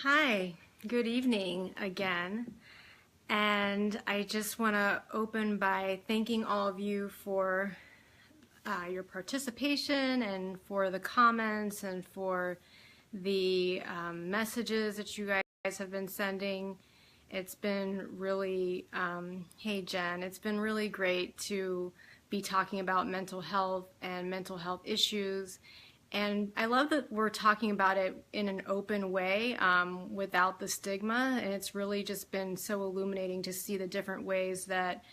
Hi, good evening again. And I just want to open by thanking all of you for your participation and for the comments and for the messages that you guys have been sending. It's been really, hey Jen, it's been really great to be talking about mental health and mental health issues. And I love that we're talking about it in an open way without the stigma. And it's really just been so illuminating to see the different ways that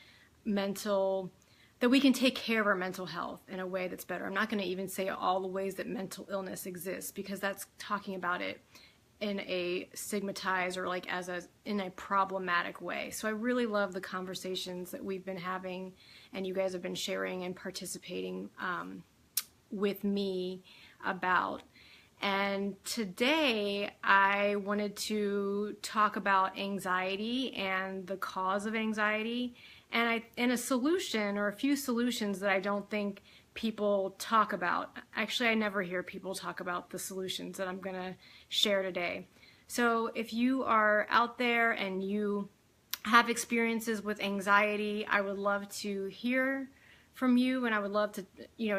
that we can take care of our mental health in a way that's better. I'm not going to even say all the ways that mental illness exists because that's talking about it in a stigmatized or like in a problematic way. So I really love the conversations that we've been having and you guys have been sharing and participating with me about. And today I wanted to talk about anxiety and the cause of anxiety and a solution or a few solutions that I don't think people talk about. Actually, I never hear people talk about the solutions that I'm going to share today. So if you are out there and you have experiences with anxiety, I would love to hear from you, and I would love to,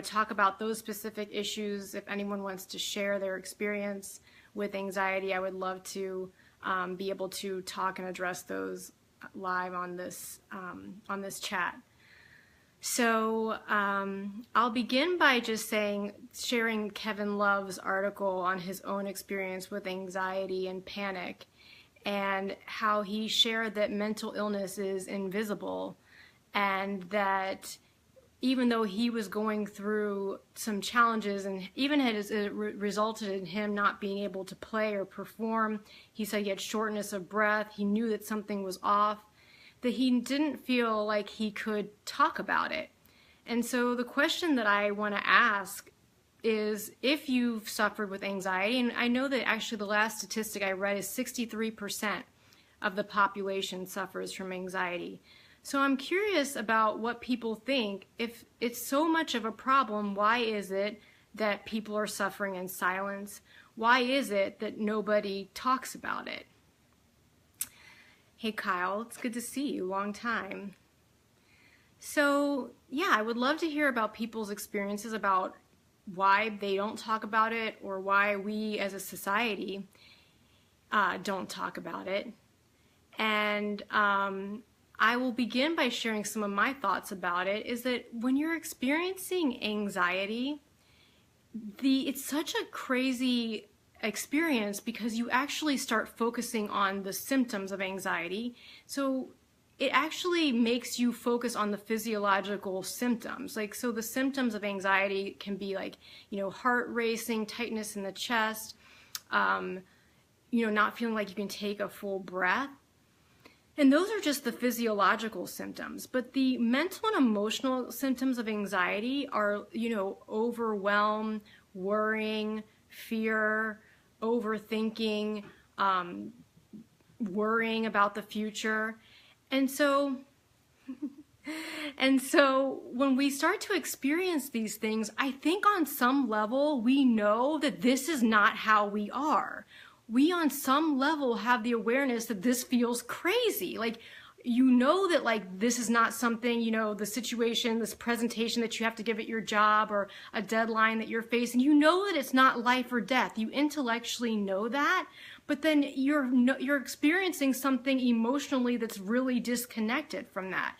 talk about those specific issues. If anyone wants to share their experience with anxiety, I would love to be able to talk and address those live on this chat. So I'll begin by just sharing Kevin Love's article on his own experience with anxiety and panic, and how he shared that mental illness is invisible, and that even though he was going through some challenges and even it resulted in him not being able to play or perform, he said he had shortness of breath, he knew that something was off, that he didn't feel like he could talk about it. And so the question that I want to ask is, if you've suffered with anxiety, and I know that actually the last statistic I read is 63% of the population suffers from anxiety. So I'm curious about what people think. If it's so much of a problem, why is it that people are suffering in silence? Why is it that nobody talks about it? Hey Kyle, it's good to see you, long time. So yeah, I would love to hear about people's experiences about why they don't talk about it, or why we as a society don't talk about it. And I will begin by sharing some of my thoughts about it, is that when you're experiencing anxiety, it's such a crazy experience because you actually start focusing on the symptoms of anxiety. So it actually makes you focus on the physiological symptoms. So the symptoms of anxiety can be heart racing, tightness in the chest, not feeling like you can take a full breath. And those are just the physiological symptoms. But the mental and emotional symptoms of anxiety are, overwhelm, worrying, fear, overthinking, worrying about the future. And so when we start to experience these things, I think on some level we know that this is not how we are. We on some level have the awareness that this feels crazy. That this is not something, the situation, this presentation that you have to give at your job or a deadline that you're facing, that it's not life or death. You intellectually know that, but then you're experiencing something emotionally that's really disconnected from that.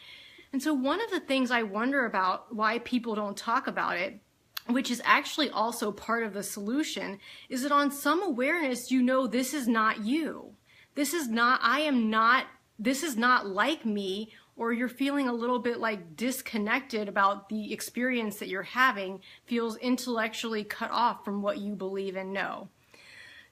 And so one of the things I wonder about why people don't talk about it, which is actually also part of the solution, is that on some awareness, this is not you. This is not like me, or you're feeling a little bit disconnected about the experience that you're having, feels intellectually cut off from what you believe and know.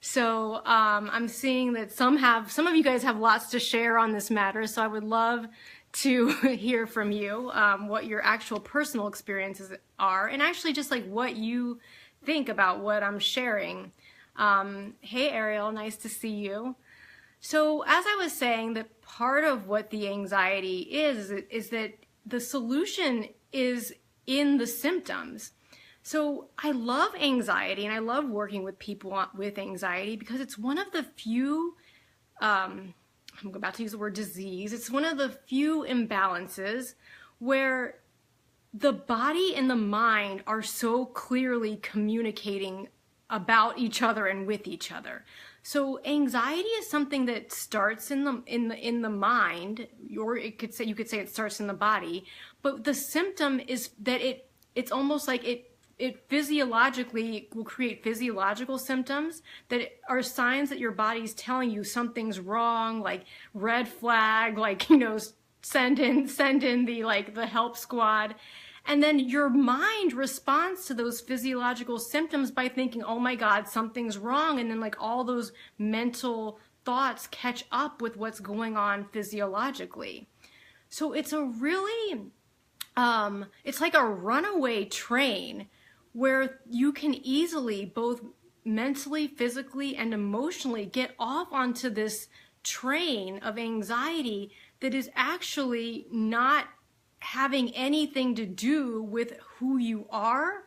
So I'm seeing that some of you guys have lots to share on this matter, so I would love to hear from you what your actual personal experiences are, and actually just what you think about what I'm sharing. Hey Ariel, nice to see you. So as I was saying, that part of what the anxiety is that the solution is in the symptoms. So I love anxiety and I love working with people with anxiety because it's one of the few, I'm about to use the word disease, it's one of the few imbalances where the body and the mind are so clearly communicating about each other and with each other. So anxiety is something that starts in the mind, or you could say it starts in the body, but the symptom is that it's almost like it physiologically will create physiological symptoms that are signs that your body's telling you something's wrong, like red flag, like, send in the help squad. And then your mind responds to those physiological symptoms by thinking, oh my God, something's wrong. And then like all those mental thoughts catch up with what's going on physiologically. So it's a really, it's like a runaway train where you can easily both mentally, physically, and emotionally get off onto this train of anxiety that is actually not having anything to do with who you are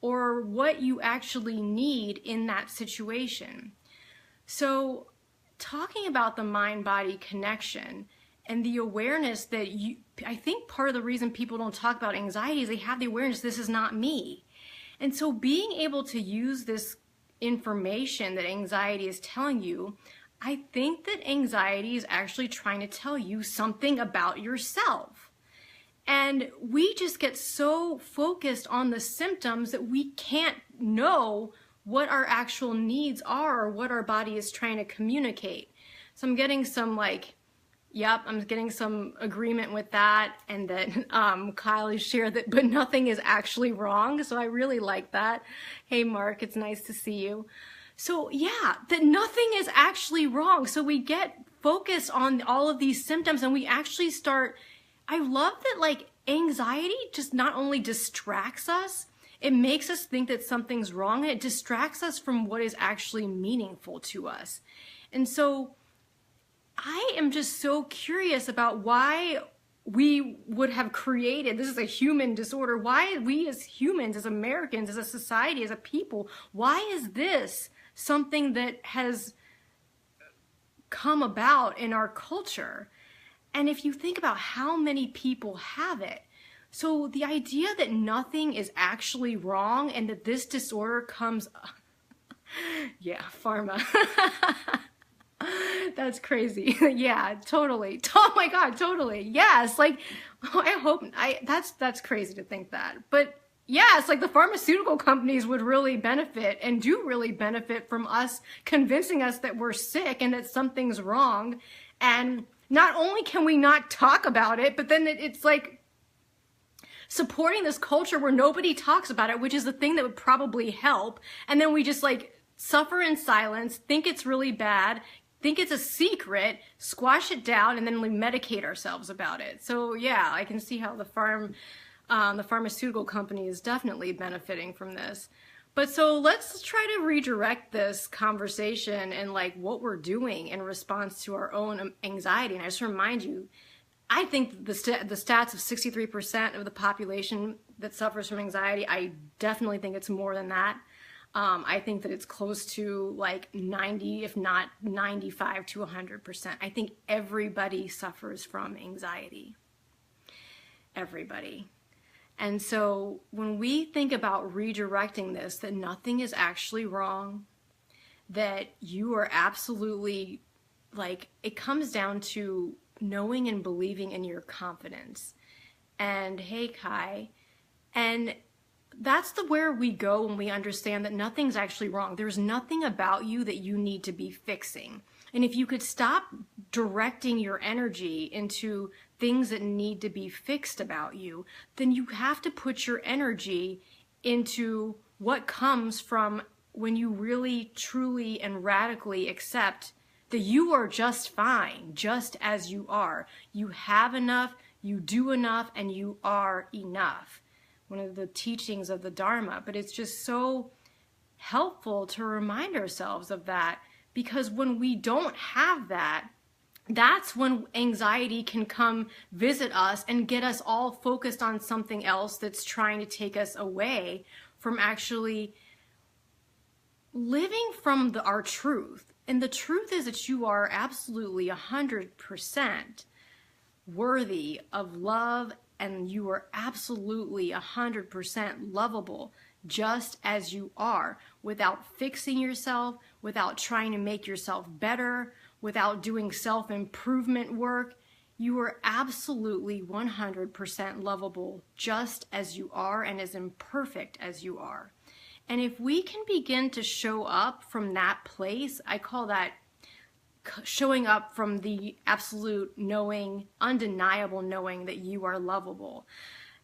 or what you actually need in that situation. So talking about the mind-body connection and the awareness that I think part of the reason people don't talk about anxiety is they have the awareness, this is not me. And so being able to use this information that anxiety is telling you, I think that anxiety is actually trying to tell you something about yourself. And we just get so focused on the symptoms that we can't know what our actual needs are or what our body is trying to communicate. So I'm getting some I'm getting some agreement with that, and that Kyle has shared that, but nothing is actually wrong. So I really like that. Hey, Mark, it's nice to see you. So yeah, that nothing is actually wrong. So we get focused on all of these symptoms and we actually start, I love that anxiety just not only distracts us, it makes us think that something's wrong, and it distracts us from what is actually meaningful to us. And so I am just so curious about why we would have created, this is a human disorder, why we as humans, as Americans, as a society, as a people, why is this something that has come about in our culture? And if you think about how many people have it, so the idea that nothing is actually wrong and that this disorder comes, yeah, pharma. That's crazy. Yeah, totally. Oh my God, totally. Yes, that's crazy to think that. But yes, the pharmaceutical companies would really benefit and do really benefit from us convincing us that we're sick and that something's wrong. And not only can we not talk about it, but then it's supporting this culture where nobody talks about it, which is the thing that would probably help. And then we just suffer in silence, think it's really bad, think it's a secret, squash it down, and then we medicate ourselves about it. So yeah, I can see how the pharmaceutical company is definitely benefiting from this. But so let's try to redirect this conversation and what we're doing in response to our own anxiety. And I just remind you, I think the stats of 63% of the population that suffers from anxiety, I definitely think it's more than that. I think that it's close to 90, if not 95 to 100%. I think everybody suffers from anxiety. Everybody. And so when we think about redirecting this, that nothing is actually wrong, that you are absolutely, it comes down to knowing and believing in your confidence. And hey, Kai, and that's where we go when we understand that nothing's actually wrong. There's nothing about you that you need to be fixing. And if you could stop directing your energy into things that need to be fixed about you, then you have to put your energy into what comes from when you really, truly, and radically accept that you are just fine, just as you are. You have enough, you do enough, and you are enough. One of the teachings of the Dharma, but it's just so helpful to remind ourselves of that, because when we don't have that, that's when anxiety can come visit us and get us all focused on something else that's trying to take us away from actually living from our truth. And the truth is that you are absolutely 100% worthy of love, and you are absolutely 100% lovable just as you are, without fixing yourself, without trying to make yourself better, without doing self-improvement work. You are absolutely 100% lovable just as you are, and as imperfect as you are. And if we can begin to show up from that place, I call that showing up from the absolute knowing, undeniable knowing that you are lovable,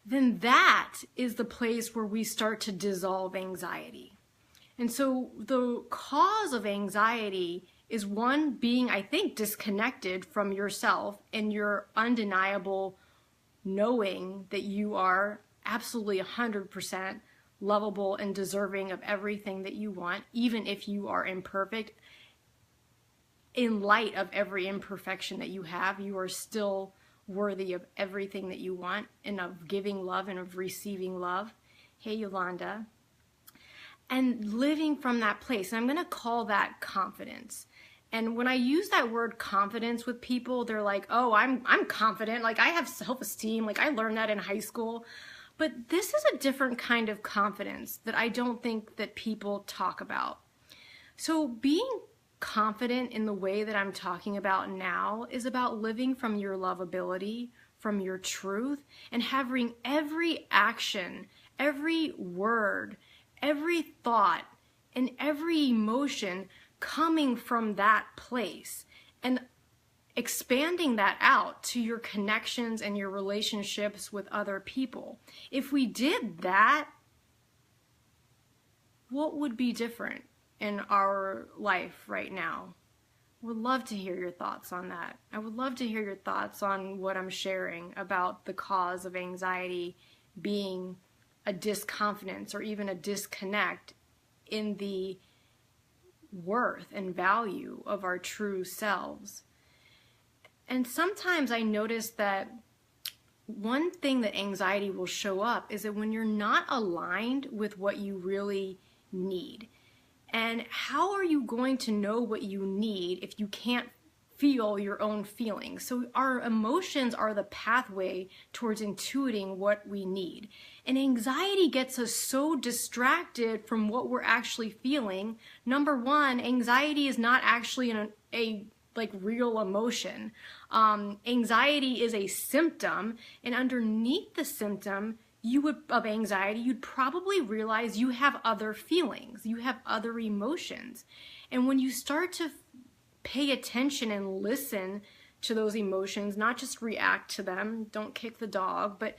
then that is the place where we start to dissolve anxiety. And so the cause of anxiety is one, being, I think, disconnected from yourself and your undeniable knowing that you are absolutely 100% lovable and deserving of everything that you want, even if you are imperfect. In light of every imperfection that you have, you are still worthy of everything that you want, and of giving love and of receiving love. Hey, Yolanda. And living from that place, and I'm going to call that confidence. And when I use that word confidence with people, they're like, oh, I'm confident. Like, I have self-esteem. Like, I learned that in high school. But this is a different kind of confidence that I don't think that people talk about. So being confident in the way that I'm talking about now is about living from your lovability, from your truth, and having every action, every word, every thought, and every emotion coming from that place, and expanding that out to your connections and your relationships with other people. If we did that, what would be different in our life right now? I would love to hear your thoughts on that. I would love to hear your thoughts on what I'm sharing about the cause of anxiety being a disconfidence or even a disconnect in the worth and value of our true selves. And sometimes I notice that one thing that anxiety will show up is that when you're not aligned with what you really need. And how are you going to know what you need if you can't feel your own feelings? So our emotions are the pathway towards intuiting what we need. And anxiety gets us so distracted from what we're actually feeling. Number one, anxiety is not actually a real emotion. Anxiety is a symptom, and underneath the symptom of anxiety, you'd probably realize you have other feelings, you have other emotions. And when you start to pay attention and listen to those emotions, not just react to them, don't kick the dog, but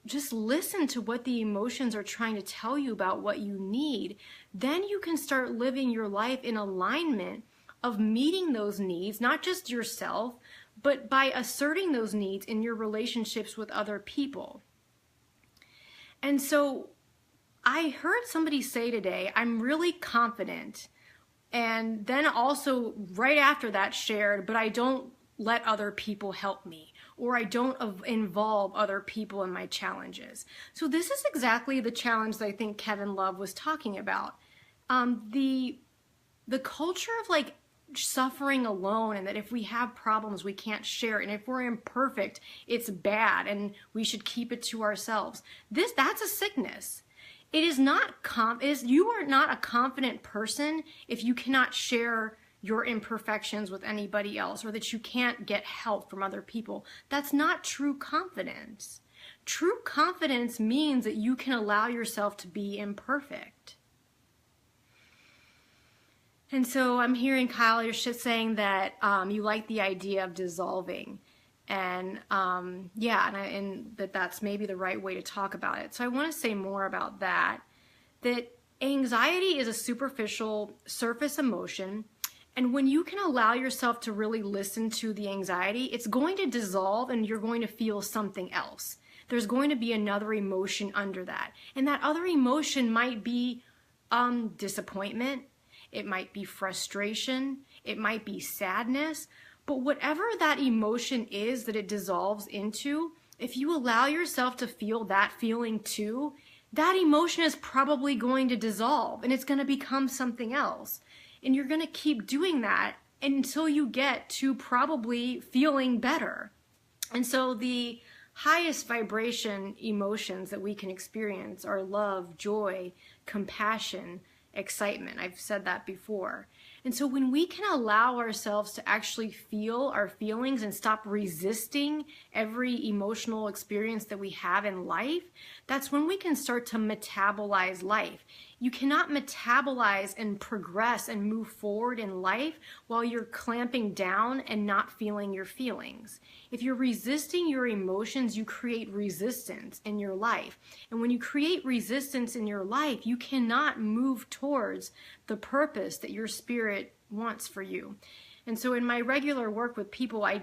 just listen to what the emotions are trying to tell you about what you need, then you can start living your life in alignment of meeting those needs, not just yourself, but by asserting those needs in your relationships with other people. And so I heard somebody say today, I'm really confident. And then also right after that shared, but I don't let other people help me, or I don't involve other people in my challenges. So this is exactly the challenge that I think Kevin Love was talking about. The culture of suffering alone, and that if we have problems we can't share, and if we're imperfect it's bad and we should keep it to ourselves. That's a sickness. It is not you are not a confident person if you cannot share your imperfections with anybody else, or that you can't get help from other people. That's not true confidence. True confidence means that you can allow yourself to be imperfect. And so I'm hearing Kyle, you're just saying that you like the idea of dissolving, and and that's maybe the right way to talk about it. So I want to say more about that anxiety is a superficial surface emotion, and when you can allow yourself to really listen to the anxiety, it's going to dissolve and you're going to feel something else. There's going to be another emotion under that, and that other emotion might be disappointment. It might be frustration, it might be sadness, but whatever that emotion is that it dissolves into, if you allow yourself to feel that feeling too, that emotion is probably going to dissolve and it's going to become something else. And you're going to keep doing that until you get to probably feeling better. And so the highest vibration emotions that we can experience are love, joy, compassion, excitement. I've said that before. And so when we can allow ourselves to actually feel our feelings and stop resisting every emotional experience that we have in life, that's when we can start to metabolize life. You cannot metabolize and progress and move forward in life while you're clamping down and not feeling your feelings. If you're resisting your emotions, you create resistance in your life. And when you create resistance in your life, you cannot move towards the purpose that your spirit wants for you. And so in my regular work with people, I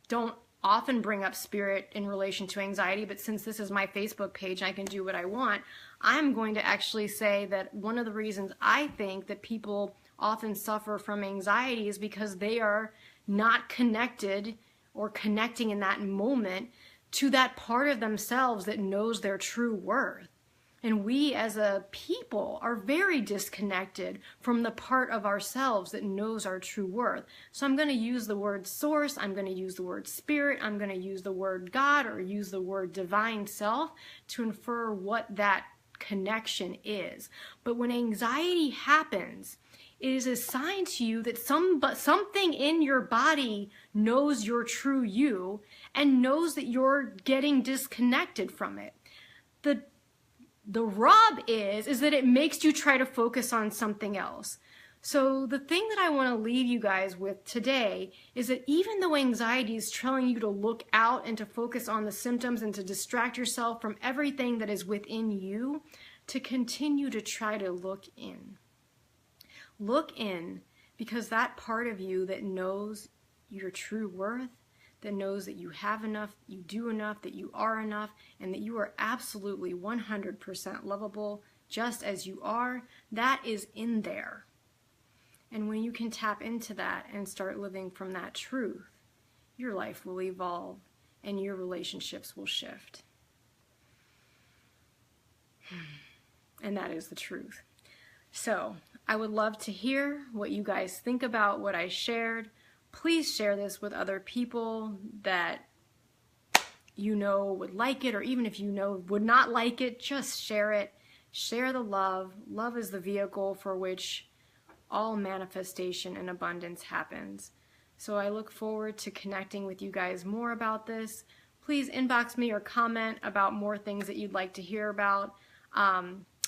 don't often bring up spirit in relation to anxiety, but since this is my Facebook page and I can do what I want, I'm going to actually say that one of the reasons I think that people often suffer from anxiety is because they are not connected or connecting in that moment to that part of themselves that knows their true worth. And we as a people are very disconnected from the part of ourselves that knows our true worth. So I'm going to use the word source, I'm going to use the word spirit, I'm going to use the word God, or use the word divine self to infer what that connection is. But when anxiety happens, it is a sign to you that something in your body knows your true you and knows that you're getting disconnected from it. The rub is that it makes you try to focus on something else. So the thing that I want to leave you guys with today is that even though anxiety is telling you to look out and to focus on the symptoms and to distract yourself from everything that is within you, to continue to try to look in. Look in, because that part of you that knows your true worth, that knows that you have enough, you do enough, that you are enough, and that you are absolutely 100% lovable just as you are, that is in there. And when you can tap into that and start living from that truth, your life will evolve and your relationships will shift. And that is the truth. So I would love to hear what you guys think about what I shared. Please share this with other people that you know would like it, or even if you know would not like it, just share it. Share the love. Love is the vehicle for which all manifestation and abundance happens. So I look forward to connecting with you guys more about this. Please inbox me or comment about more things that you'd like to hear about.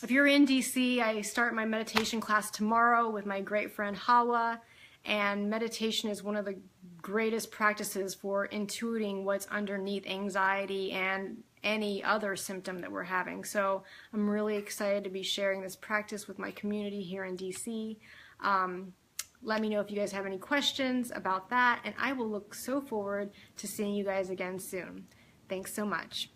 If you're in DC, I start my meditation class tomorrow with my great friend Hawa. And meditation is one of the greatest practices for intuiting what's underneath anxiety and any other symptom that we're having. So I'm really excited to be sharing this practice with my community here in DC. Let me know if you guys have any questions about that, and I will look so forward to seeing you guys again soon. Thanks so much.